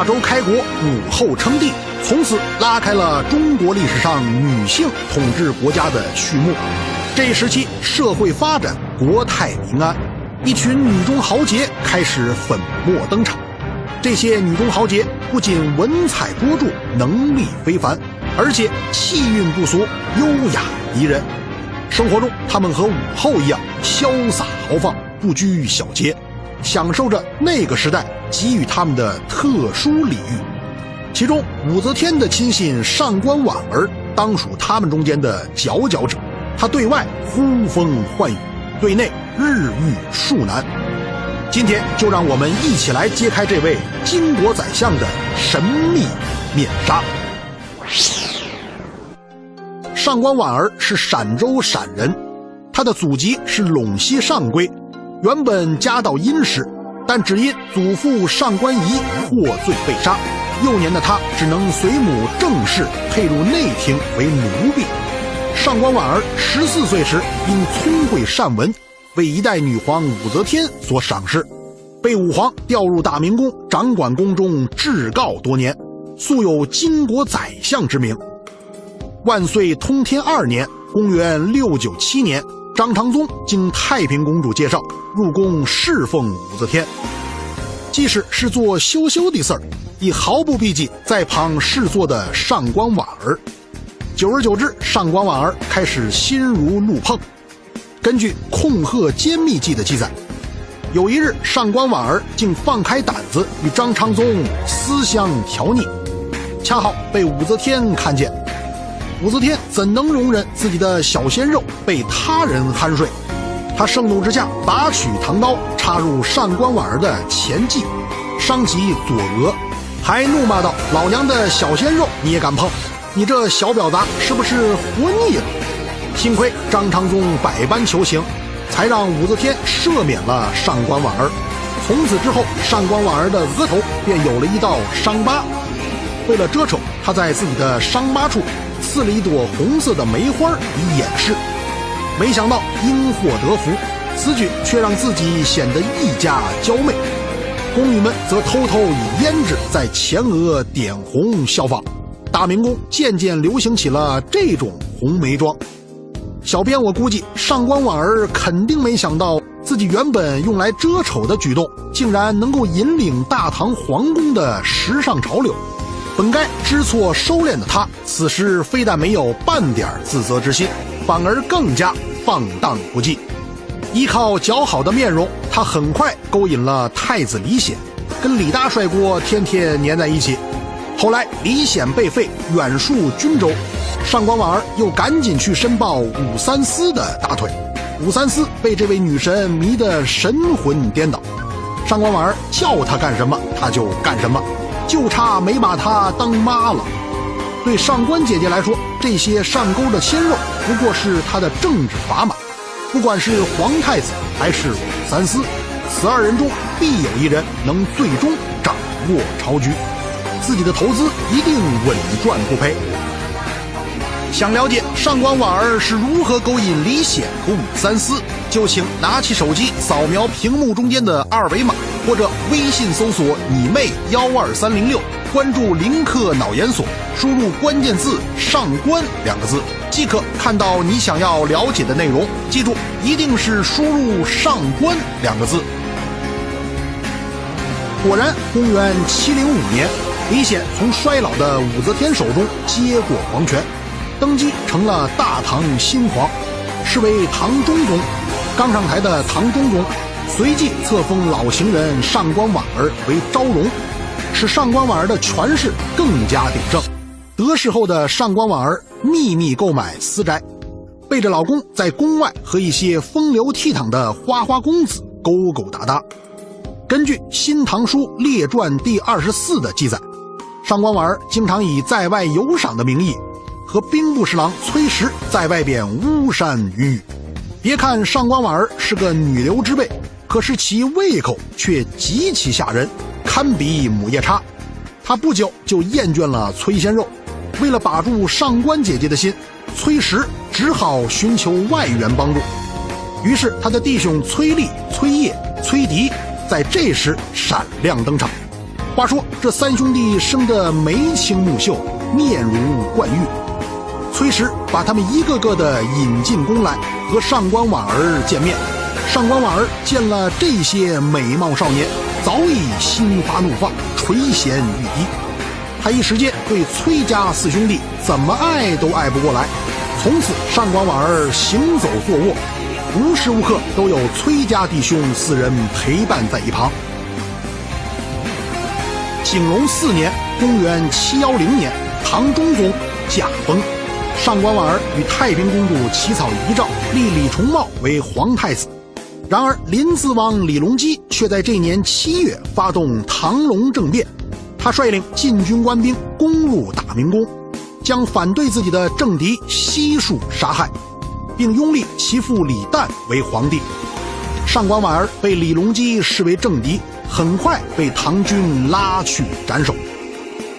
大周开国，武后称帝，从此拉开了中国历史上女性统治国家的序幕。这一时期，社会发展，国泰民安，一群女中豪杰开始粉墨登场。这些女中豪杰不仅文采多著，能力非凡，而且气韵不俗，优雅宜人。生活中，她们和武后一样潇洒豪放，不拘小节，享受着那个时代给予她们的特殊礼遇。其中，武则天的亲信上官婉儿当属他们中间的佼佼者。她对外呼风唤雨，对内日遇庶男。今天就让我们一起来揭开这位巾帼宰相的神秘面纱。上官婉儿是陕州陕人，她的祖籍是陇西上归，原本家道殷实，但只因祖父上官仪获罪被杀，幼年的她只能随母郑氏配入内廷为奴婢。上官婉儿14岁时因聪慧善文，为一代女皇武则天所赏识，被武皇调入大明宫掌管宫中至诰多年，素有巾帼宰相之名。万岁通天2年，公元697年，张昌宗经太平公主介绍入宫侍奉武则天。即使是做羞羞的事儿，亦毫不避忌在旁侍坐的上官婉儿。久而久之，上官婉儿开始心如鹿碰。根据《控鹤歼密记》的记载，有一日上官婉儿竟放开胆子与张昌宗私相调腻，恰好被武则天看见。武则天怎能容忍自己的小鲜肉被他人酣睡？她盛怒之下拔取唐刀插入上官婉儿的前髻，伤及左额，还怒骂道：“老娘的小鲜肉你也敢碰？你这小婊砸是不是活腻了？”幸亏张昌宗百般求情，才让武则天赦免了上官婉儿。从此之后，上官婉儿的额头便有了一道伤疤。为了遮丑，她在自己的伤疤处刺了一朵红色的梅花以掩饰。没想到因祸得福，此举却让自己显得愈加娇媚。宫女们则偷偷以胭脂在前额点红效仿，大明宫渐渐流行起了这种红梅妆。小编我估计，上官婉儿肯定没想到，自己原本用来遮丑的举动，竟然能够引领大唐皇宫的时尚潮流。本该知错收敛的她，此时非但没有半点自责之心，反而更加放荡不羁。依靠姣好的面容，她很快勾引了太子李显，跟李大帅锅天天黏在一起。后来李显被废，远戍军州，上官婉儿又赶紧去申报武三思的大腿。武三思被这位女神迷得神魂颠倒，上官婉儿叫她干什么她就干什么，就差没把她当妈了。对上官姐姐来说，这些上钩的鲜肉不过是她的政治砝码。不管是皇太子还是武三思，此2人中必有一人能最终掌握朝局，自己的投资一定稳赚不赔。想了解上官婉儿是如何勾引李显和武三思，就请拿起手机扫描屏幕中间的2维码，或者微信搜索你妹12306，关注林克脑研所，输入关键字上官2个字，即可看到你想要了解的内容。记住，一定是输入上官2个字。果然，公元705年，李显从衰老的武则天手中接过皇权，登基成了大唐新皇，是为唐中宗。刚上台的唐中宗随即册封老行人上官婉儿为昭容，使上官婉儿的权势更加鼎盛。得势后的上官婉儿秘密购买私宅，背着老公在宫外和一些风流倜傥的花花公子勾勾搭搭。根据《新唐书列传》第24的记载，上官婉儿经常以在外游赏的名义和兵部侍郎崔实在外边巫山云雨。别看上官婉儿是个女流之辈，可是其胃口却极其吓人，堪比母夜叉。她不久就厌倦了崔鲜肉，为了把住上官姐姐的心，崔实只好寻求外援帮助。于是他的弟兄崔立、崔烨、崔迪在这时闪亮登场。话说这三兄弟生得眉清目秀，面如冠玉。崔实把他们一个个的引进宫来，和上官婉儿见面。上官婉儿见了这些美貌少年，早已心花怒放，垂涎欲滴。他一时间对崔家四兄弟怎么爱都爱不过来。从此上官婉儿行走坐卧，无时无刻都有崔家弟兄四人陪伴在一旁。景隆4年，公元710年，唐中宗驾崩，上官婉儿与太平公主起草遗诏，立李重茂为皇太子。然而临淄王李隆基却在这年7月发动唐隆政变，他率领禁军官兵攻入大明宫，将反对自己的政敌悉数杀害，并拥立其父李旦为皇帝。上官婉儿被李隆基视为政敌，很快被唐军拉去斩首。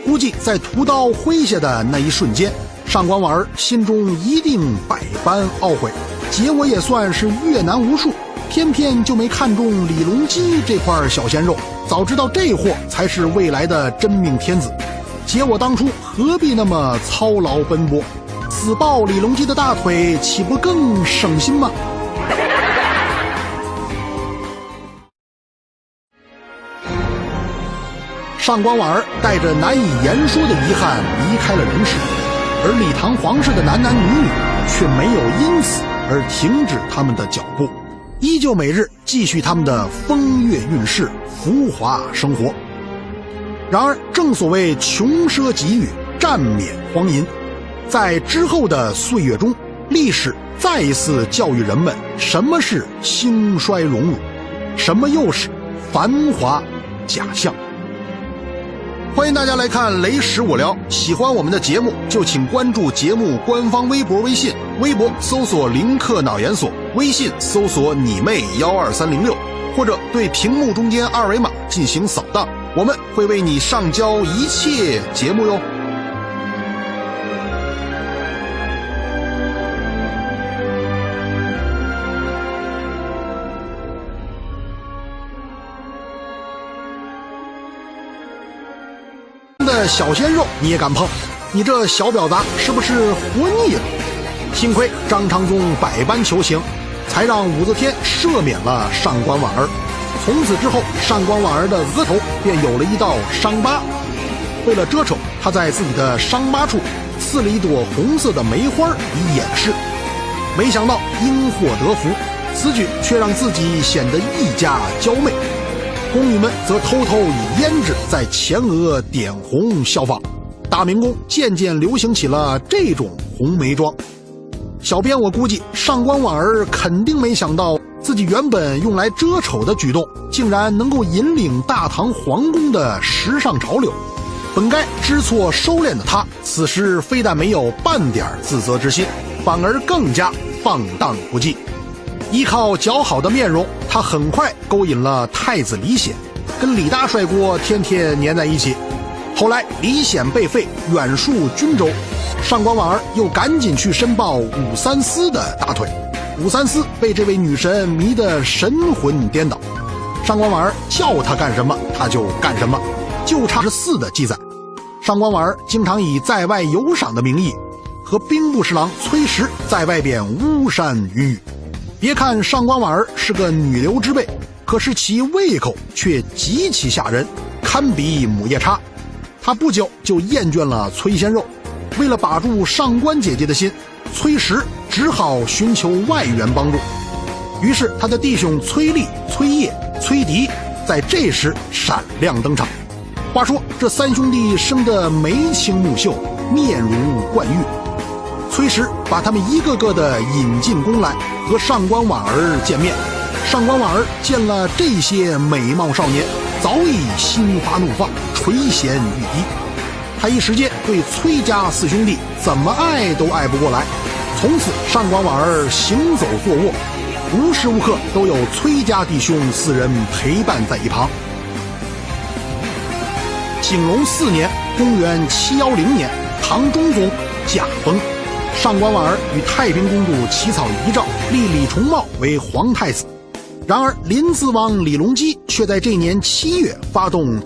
估计在屠刀挥下的那一瞬间，上官婉儿心中一定百般懊悔，结我也算是越难无数，偏偏就没看中李隆基这块小鲜肉，早知道这货才是未来的真命天子，结我当初何必那么操劳奔波，死抱李隆基的大腿，岂不更省心吗？上官婉儿带着难以言说的遗憾离开了人世，而李唐皇室的男男女女却没有因此而停止他们的脚步，依旧每日继续他们的风月韵事、浮华生活。然而正所谓穷奢极欲，暂免荒淫，在之后的岁月中，历史再一次教育人们什么是兴衰荣辱，什么又是繁华假象。欢迎大家来看雷史我聊，喜欢我们的节目就请关注节目官方微博微信，微博搜索林克脑研所，微信搜索你妹12306，或者对屏幕中间二维码进行扫荡，我们会为你上交一切节目哟。小鲜肉你也敢碰？你这小婊砸是不是活腻了？幸亏张昌宗百般求情，才让武则天赦免了上官婉儿。从此之后，上官婉儿的额头便有了一道伤疤。为了遮丑，他在自己的伤疤处刺了一朵红色的梅花以掩饰。没想到因祸得福，此举却让自己显得愈加娇媚。宫女们则偷偷以胭脂在前额点红效仿，大明宫渐渐流行起了这种红梅妆。小编我估计上官婉儿肯定没想到，自己原本用来遮丑的举动，竟然能够引领大唐皇宫的时尚潮流。本该知错收敛的她，此时非但没有半点自责之心，反而更加放荡不羁。依靠姣好的面容，他很快勾引了太子李显，跟李大帅锅天天黏在一起。后来李显被废，远戍军州，上官婉儿又赶紧去申报武三思的大腿。武三思被这位女神迷得神魂颠倒，上官婉儿叫他干什么他就干什么，就差14的记载。上官婉儿经常以在外游赏的名义，和兵部侍郎崔实在外边巫山云雨。别看上官婉儿是个女流之辈，可是其胃口却极其吓人，堪比母夜叉。她不久就厌倦了崔鲜肉，为了把住上官姐姐的心，崔实只好寻求外援帮助。于是他的弟兄崔立、崔烨、崔迪在这时闪亮登场。话说这三兄弟生得眉清目秀，面如冠玉。崔实把他们一个个的引进宫来，和上官婉儿见面。上官婉儿见了这些美貌少年，早已心花怒放，垂涎欲滴。他一时间对崔家四兄弟怎么爱都爱不过来。从此上官婉儿行走坐卧，无时无刻都有崔家弟兄四人陪伴在一旁。景隆4年，公元710年，唐中宗驾崩，上官婉儿与太平公主起草遗诏，立李重茂为皇太子。然而临淄王李隆基却在这年7月发动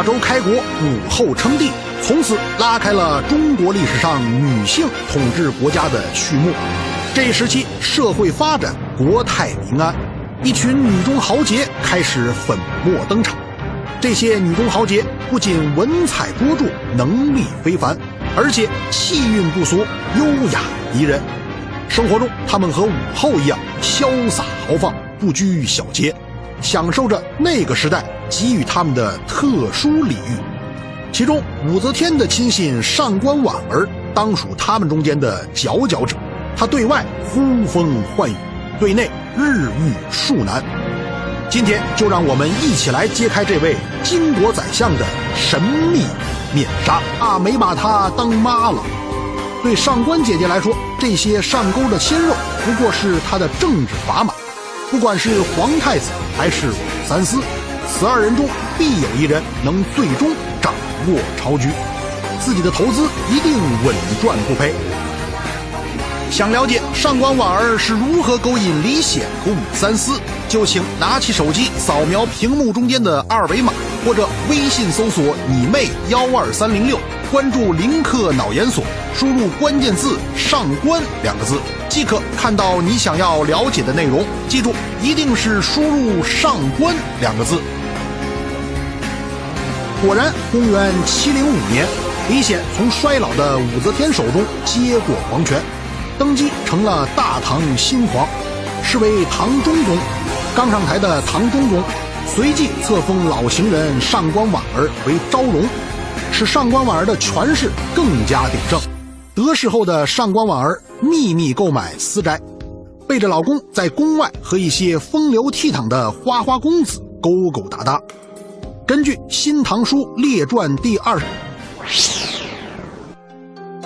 大周开国，武后称帝，从此拉开了中国历史上女性统治国家的序幕。这一时期，社会发展，国泰民安，一群女中豪杰开始粉墨登场。这些女中豪杰不仅文采多著，能力非凡，而且气韵不俗，优雅宜人。生活中，她们和武后一样潇洒豪放，不拘小节，享受着那个时代给予她们的特殊礼遇。其中，武则天的亲信上官婉儿当属他们中间的佼佼者。她对外呼风唤雨，对内日遇庶男。今天就让我们一起来揭开这位巾帼宰相的神秘面纱啊！没把她当妈了。对上官姐姐来说，这些上钩的鲜肉不过是她的政治砝码。不管是皇太子还是武三思，此二人中必有一人能最终掌握朝局，自己的投资一定稳赚不赔。想了解上官婉儿是如何勾引李显和武三思，就请拿起手机扫描屏幕中间的二维码，或者微信搜索你妹12306，关注林克脑研所，输入关键字上官2个字，即可看到你想要了解的内容。记住，一定是输入上官2个字。果然，公元705年，李显从衰老的武则天手中接过皇权，登基成了大唐新皇，是为唐中宗。刚上台的唐中宗随即册封老行人上官婉儿为昭容，使上官婉儿的权势更加鼎盛。得势后的上官婉儿秘密购买私宅，背着老公在宫外和一些风流倜傥的花花公子勾勾搭搭。根据《新唐书列传》第20，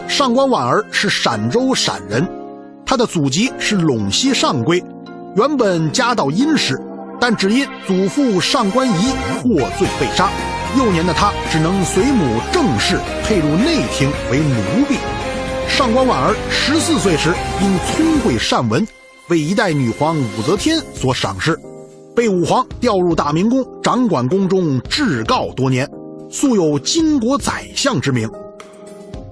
上官婉儿是陕州陕人，她的祖籍是陇西上归，原本家道殷实，但只因祖父上官仪获罪被杀，幼年的她只能随母郑氏配入内廷为奴婢。上官婉儿14岁时因聪慧善文，为一代女皇武则天所赏识，被武皇调入大明宫，掌管宫中至诰多年，素有巾帼宰相之名。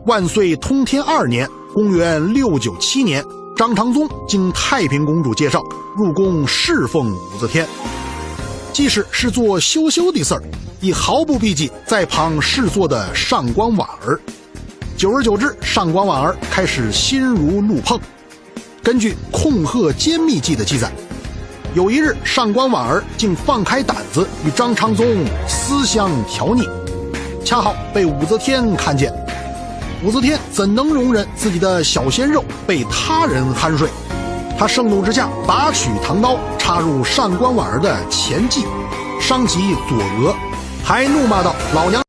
万岁通天2年，公元697年，张长宗经太平公主介绍入宫侍奉武则天，即使是做羞羞的事儿，亦毫不避忌在旁侍坐的上官婉儿。久而久之，上官婉儿开始心如鹿碰。根据《控鹤歼密记》的记载，有一日，上官婉儿竟放开胆子与张长宗私相调腻，恰好被武则天看见。武则天怎能容忍自己的小鲜肉被他人酣睡？她盛怒之下，拔取唐刀插入上官婉儿的前髻，伤及左额，还怒骂道：“老娘！”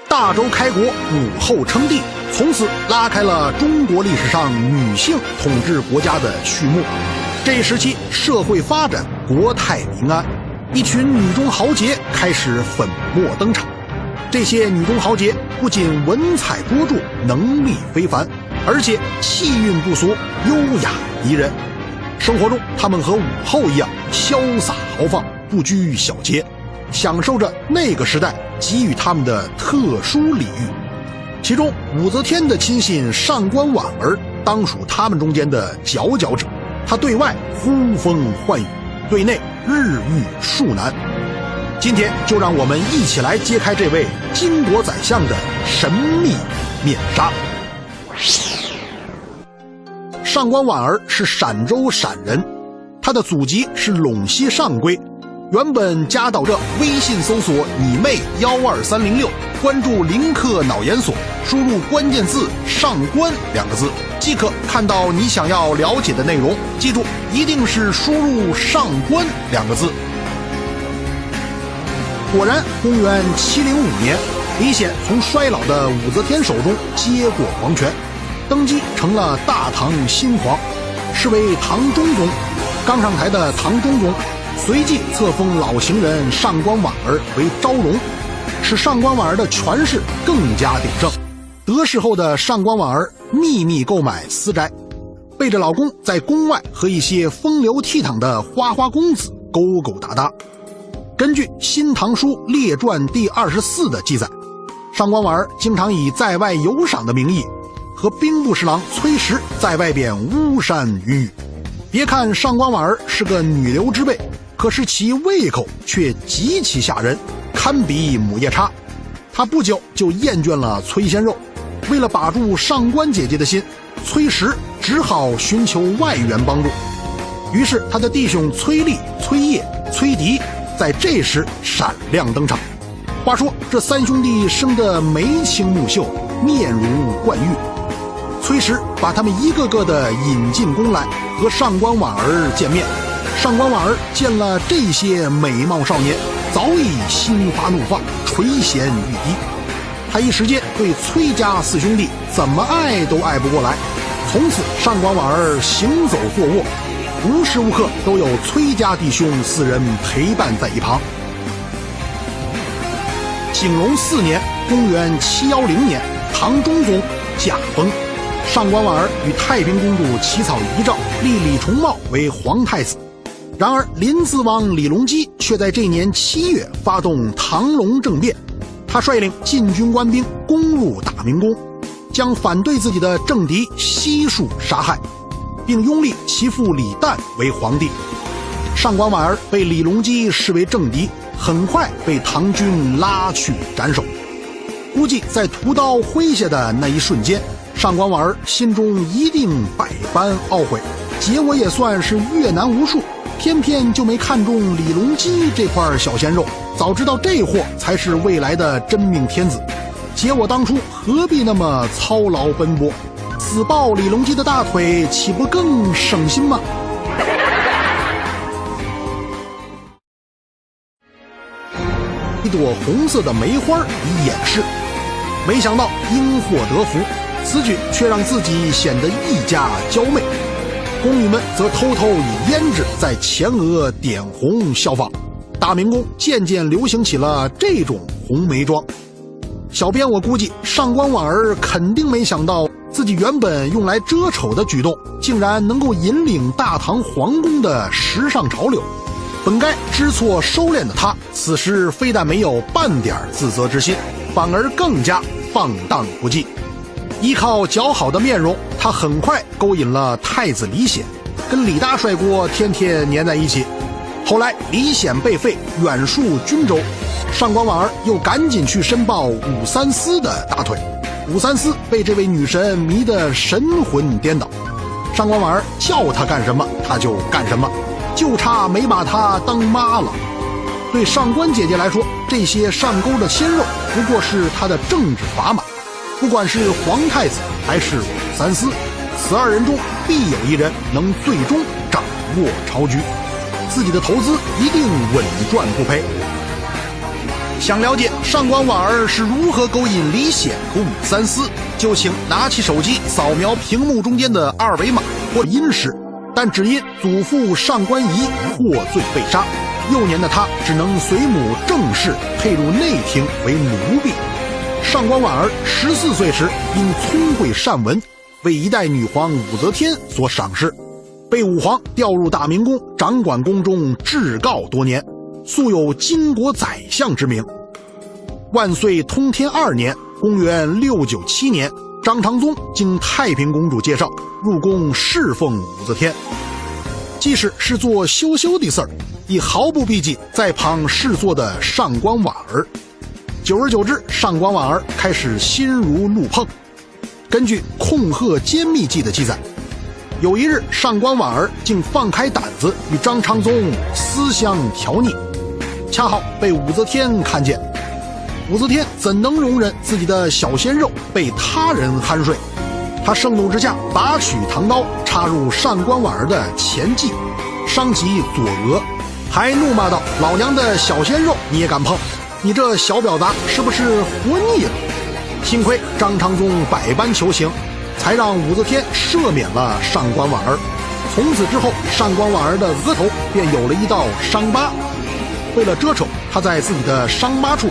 大周开国，武后称帝，从此拉开了中国历史上女性统治国家的序幕。这一时期，社会发展，国泰民安，一群女中豪杰开始粉墨登场。这些女中豪杰不仅文采多著，能力非凡，而且气韵不俗，优雅宜人。生活中，她们和武后一样潇洒豪放，不拘小节，享受着那个时代给予他们的特殊礼遇。其中，武则天的亲信上官婉儿当属他们中间的佼佼者。她对外呼风唤雨，对内日遇庶男。今天就让我们一起来揭开这位巾帼宰相的神秘面纱。上官婉儿是陕州陕人，她的祖籍是陇西上归，原本家道着。微信搜索你妹12306，关注林克脑研所，输入关键字上官2个字，即可看到你想要了解的内容。记住，一定是输入上官2个字。果然，公元705年，李显从衰老的武则天手中接过皇权，登基成了大唐新皇，是为唐中宗。刚上台的唐中宗随即册封老行人上官婉儿为昭容，使上官婉儿的权势更加鼎盛。得势后的上官婉儿秘密购买私宅，背着老公在宫外和一些风流倜傥的花花公子勾勾搭搭。根据《新唐书列传》第24的记载，上官婉儿经常以在外游赏的名义和兵部侍郎崔实在外边巫山云雨。别看上官婉儿是个女流之辈，可是其胃口却极其吓人，堪比母夜叉。她不久就厌倦了崔鲜肉，为了把住上官姐姐的心，崔实只好寻求外援帮助。于是他的弟兄崔立、崔烨、崔迪在这时闪亮登场。话说这三兄弟生得眉清目秀，面如冠玉。崔实把他们一个个的引进宫来，和上官婉儿见面。上官婉儿见了这些美貌少年，早已心花怒放，垂涎欲滴。他一时间对崔家四兄弟怎么爱都爱不过来。从此上官婉儿行走坐卧，无时无刻都有崔家弟兄四人陪伴在一旁。景隆4年，公元710年，唐中宗驾崩，上官婉儿与太平公主起草遗诏，立李重茂为皇太子。然而临淄王李隆基却在这年7月发动唐隆政变，他率领禁军官兵攻入大明宫，将反对自己的政敌悉数杀害，并拥立其父李旦为皇帝。上官婉儿被李隆基视为政敌，很快被唐军拉去斩首。估计在屠刀挥下的那一瞬间，上官婉儿心中一定百般懊悔，结我也算是越难无数，偏偏就没看中李隆基这块小鲜肉，早知道这货才是未来的真命天子，结我当初何必那么操劳奔波，死抱李隆基的大腿，岂不更省心吗？一朵红色的梅花以掩饰，没想到因祸得福，此举却让自己显得愈加娇媚。宫女们则偷偷以胭脂在前额点红效仿，大明宫渐渐流行起了这种红梅妆。小编我估计上官婉儿肯定没想到，自己原本用来遮丑的举动，竟然能够引领大唐皇宫的时尚潮流。本该知错收敛的他，此时非但没有半点自责之心，反而更加放荡不羁。依靠姣好的面容，他很快勾引了太子李显，跟李大帅锅天天黏在一起。后来李显被废，远戍军州，上官婉儿又赶紧去申报武三思的大腿。武三思被这位女神迷得神魂颠倒，上官婉儿叫他干什么他就干什么，就差没把她当妈了。对上官姐姐来说，这些上钩的鲜肉不过是她的政治砝码。不管是皇太子还是武三思，此二人中必有一人能最终掌握朝局，自己的投资一定稳赚不赔。想了解上官婉儿是如何勾引李显和武三思，就请拿起手机扫描屏幕中间的二维码或殷实，但只因祖父上官仪获罪被杀，幼年的他只能随母正式配入内廷为奴婢。上官婉儿14岁时因聪慧善文，为一代女皇武则天所赏识，被武皇调入大明宫，掌管宫中至诰多年，素有巾帼宰相之名。万岁通天2年，公元697年，张长宗经太平公主介绍入宫侍奉武则天。即使是做羞羞的事儿，亦毫不避忌在旁侍坐的上官婉儿。久而久之，上官婉儿开始心如怒碰。根据《控鹤歼密记》的记载，有一日上官婉儿竟放开胆子与张长宗私相调腻，恰好被武则天看见。武则天怎能容忍自己的小鲜肉被他人酣睡？他盛怒之下拔取唐刀，插入上官婉儿的前颈，伤及左额，还怒骂道：“老娘的小鲜肉你也敢碰？你这小婊砸是不是活腻了？”幸亏张长宗百般求情，才让武则天赦免了上官婉儿。从此之后，上官婉儿的额头便有了一道伤疤。为了遮丑，他在自己的伤疤处